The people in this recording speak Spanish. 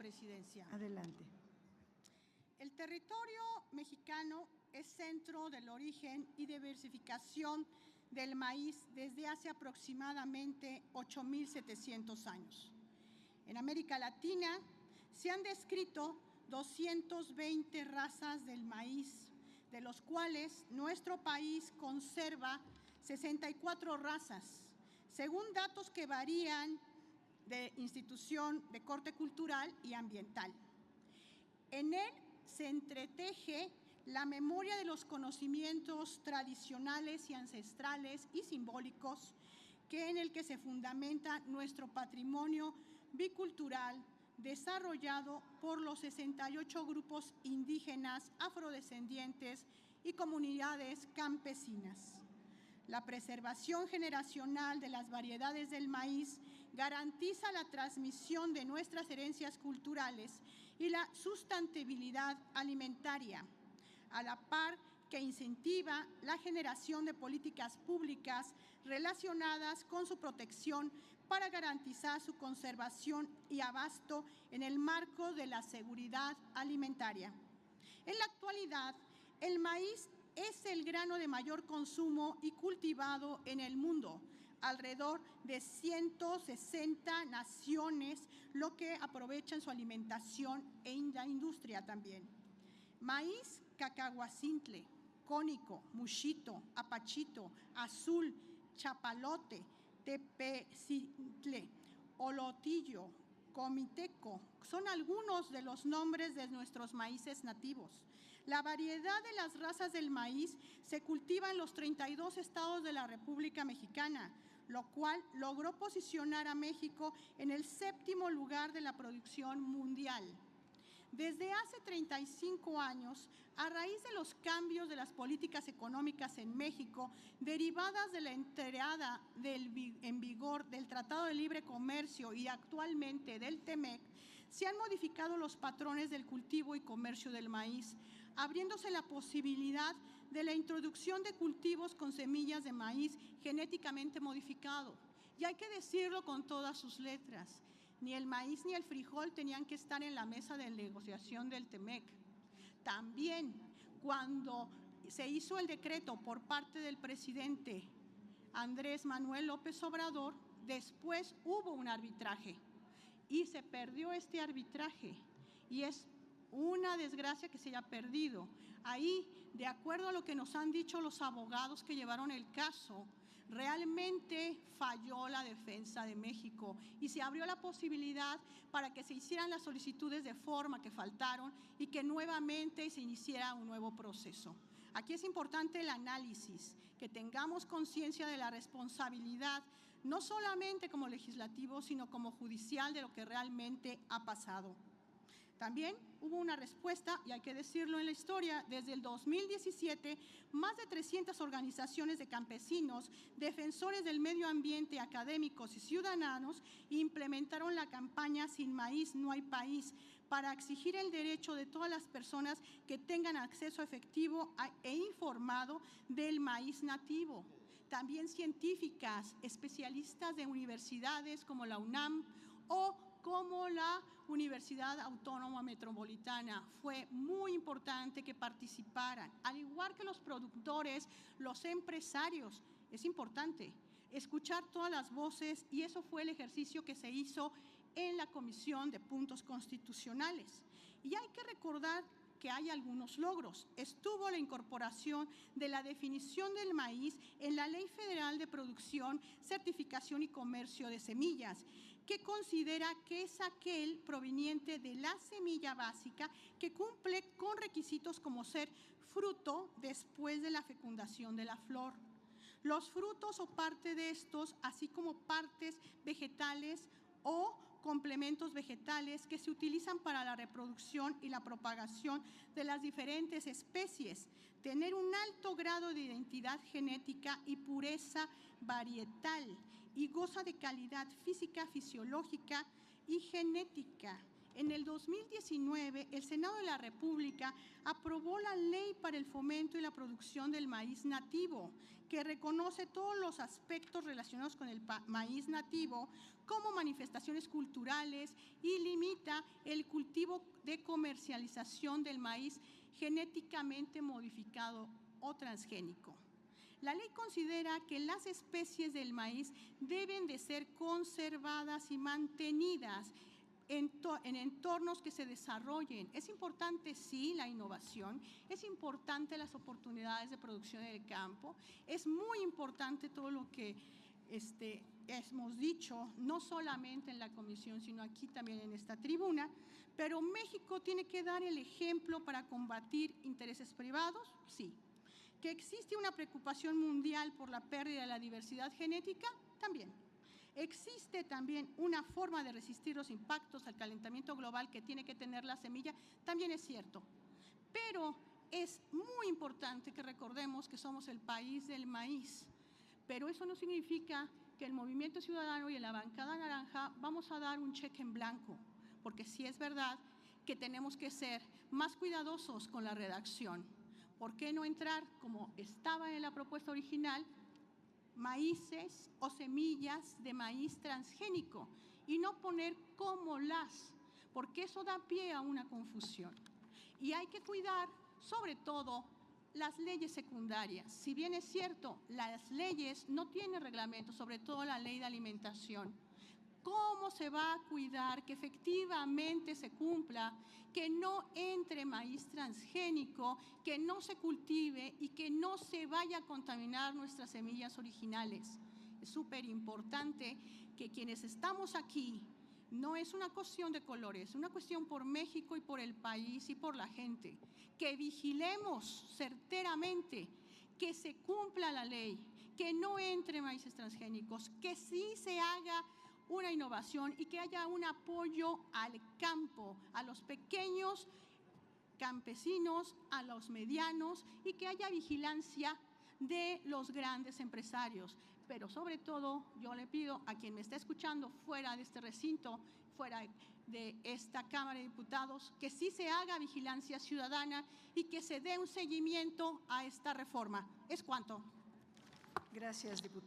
presidencia. Adelante. El territorio mexicano es centro del origen y diversificación del maíz desde hace aproximadamente 8.700 años. En América Latina se han descrito 220 razas del maíz, de los cuales nuestro país conserva 64 razas, según datos que varían de institución de corte cultural y ambiental. En él se entreteje la memoria de los conocimientos tradicionales y ancestrales y simbólicos en el que se fundamenta nuestro patrimonio bicultural desarrollado por los 68 grupos indígenas, afrodescendientes y comunidades campesinas. La preservación generacional de las variedades del maíz garantiza la transmisión de nuestras herencias culturales y la sustentabilidad alimentaria, a la par que incentiva la generación de políticas públicas relacionadas con su protección para garantizar su conservación y abasto en el marco de la seguridad alimentaria. En la actualidad, el maíz es el grano de mayor consumo y cultivado en el mundo. Alrededor de 160 naciones, lo que aprovechan su alimentación en la industria también. Maíz cacahuacintle, cónico, muxito, apachito, azul, chapalote, tepecitle, olotillo, comiteco, son algunos de los nombres de nuestros maíces nativos. La variedad de las razas del maíz se cultiva en los 32 estados de la República Mexicana, lo cual logró posicionar a México en el 7º lugar de la producción mundial. Desde hace 35 años, a raíz de los cambios de las políticas económicas en México, derivadas de la entrada en vigor del Tratado de Libre Comercio y actualmente del TEMEC, se han modificado los patrones del cultivo y comercio del maíz, abriéndose la posibilidad de la introducción de cultivos con semillas de maíz genéticamente modificado. Y hay que decirlo con todas sus letras. Ni el maíz ni el frijol tenían que estar en la mesa de negociación del TEMEC. También, cuando se hizo el decreto por parte del presidente Andrés Manuel López Obrador, después hubo un arbitraje y se perdió este arbitraje. Y es una desgracia que se haya perdido. Ahí, de acuerdo a lo que nos han dicho los abogados que llevaron el caso, realmente falló la defensa de México y se abrió la posibilidad para que se hicieran las solicitudes de forma que faltaron y que nuevamente se iniciara un nuevo proceso. Aquí es importante el análisis, que tengamos conciencia de la responsabilidad, no solamente como legislativo, sino como judicial de lo que realmente ha pasado. También hubo una respuesta, y hay que decirlo en la historia, desde el 2017, más de 300 organizaciones de campesinos, defensores del medio ambiente, académicos y ciudadanos implementaron la campaña Sin maíz no hay país, para exigir el derecho de todas las personas que tengan acceso efectivo e informado del maíz nativo. También científicas, especialistas de universidades como la UNAM o como la Universidad Autónoma Metropolitana. Fue muy importante que participaran, al igual que los productores, los empresarios. Es importante escuchar todas las voces y eso fue el ejercicio que se hizo en la Comisión de Puntos Constitucionales. Y hay que recordar que hay algunos logros. Estuvo la incorporación de la definición del maíz en la Ley Federal de Producción, Certificación y Comercio de Semillas, que considera que es aquel proveniente de la semilla básica que cumple con requisitos como ser fruto después de la fecundación de la flor. Los frutos o parte de estos, así como partes vegetales o complementos vegetales que se utilizan para la reproducción y la propagación de las diferentes especies, tener un alto grado de identidad genética y pureza varietal y goza de calidad física, fisiológica y genética. En el 2019, el Senado de la República aprobó la Ley para el Fomento y la Producción del Maíz Nativo, que reconoce todos los aspectos relacionados con el maíz nativo como manifestaciones culturales y limita el cultivo de comercialización del maíz genéticamente modificado o transgénico. La ley considera que las especies del maíz deben de ser conservadas y mantenidas en entornos que se desarrollen. Es importante, sí, la innovación, es importante las oportunidades de producción en el campo, es muy importante todo lo que hemos dicho, no solamente en la comisión, sino aquí también en esta tribuna, pero México tiene que dar el ejemplo para combatir intereses privados, sí. ¿Que existe una preocupación mundial por la pérdida de la diversidad genética? También. Existe también una forma de resistir los impactos al calentamiento global que tiene que tener la semilla, también es cierto. Pero es muy importante que recordemos que somos el país del maíz. Pero eso no significa que el Movimiento Ciudadano y en la bancada naranja vamos a dar un cheque en blanco, porque sí es verdad que tenemos que ser más cuidadosos con la redacción. ¿Por qué no entrar, como estaba en la propuesta original, maíces o semillas de maíz transgénico y no poner como las, porque eso da pie a una confusión? Y hay que cuidar, sobre todo, las leyes secundarias. Si bien es cierto, las leyes no tienen reglamento, sobre todo la ley de alimentación. ¿Cómo se va a cuidar que efectivamente se cumpla, que no entre maíz transgénico, que no se cultive y que no se vaya a contaminar nuestras semillas originales? Es súper importante que quienes estamos aquí, no es una cuestión de colores, es una cuestión por México y por el país y por la gente, que vigilemos certeramente que se cumpla la ley, que no entre maíces transgénicos, que sí se haga una innovación y que haya un apoyo al campo, a los pequeños campesinos, a los medianos y que haya vigilancia de los grandes empresarios. Pero sobre todo yo le pido a quien me está escuchando fuera de este recinto, fuera de esta Cámara de Diputados, que sí se haga vigilancia ciudadana y que se dé un seguimiento a esta reforma. ¿Es cuánto? Gracias, diputada.